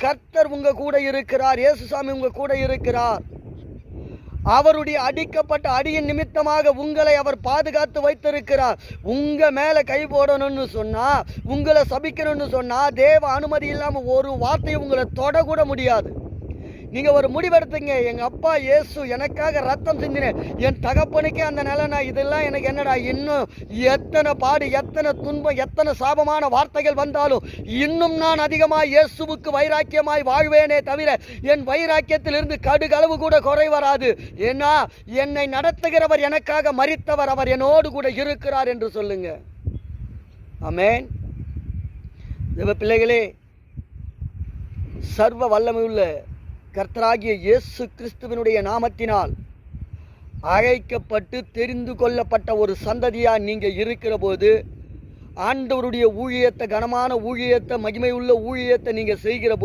கர்த்தர் உங்க கூட இருக்கிறார். இயேசுசாமி உங்க கூட இருக்கிறார். அவருடைய அடிக்கப்பட்ட அடியின் நிமித்தமாக உங்களை அவர் பாதுகாத்து வைத்திருக்கிறார். உங்க மேல கை போடணும்னு சொன்னா, உங்களை சபிக்கணும்னு சொன்னா, தேவ அனுமதி இல்லாம ஒரு வார்த்தையை உங்களை தொடக்கூட முடியாது. நீங்க ஒரு முடிவெடுத்தீங்க, எங்க அப்பா இயேசு எனக்காக ரத்தம் சிந்தினேன், என் தகப்பனுக்கே அந்த நிலைனா, இதெல்லாம் எனக்கு என்னடா, இன்னும் எத்தனை பாடு, எத்தனை துன்பம், எத்தனை சாபமான வார்த்தைகள் வந்தாலும் இன்னும் நான் அதிகமாய் இயேசுவுக்கு வைராக்கியமாய் வாழ்வேனே தவிர என் வைராக்கியத்திலிருந்து கடுகளவு கூட குறை வராது. ஏன்னா என்னை நடத்துகிறவர் எனக்காக மரித்தவர், அவர் என்னோடு கூட இருக்கிறார் என்று சொல்லுங்க. ஆமென். தேவ பிள்ளைகளே, சர்வ வல்லமையுள்ள கர்த்தராகிய இயேசு கிறிஸ்துவினுடைய நாமத்தினால் அழைக்கப்பட்டு தெரிந்து கொள்ளப்பட்ட ஒரு சந்ததியா நீங்க இருக்கிற போது, ஆண்டவருடைய ஊழியத்தை, கனமான ஊழியத்தை, மகிமையுள்ள ஊழியத்தை நீங்க செய்கிற போது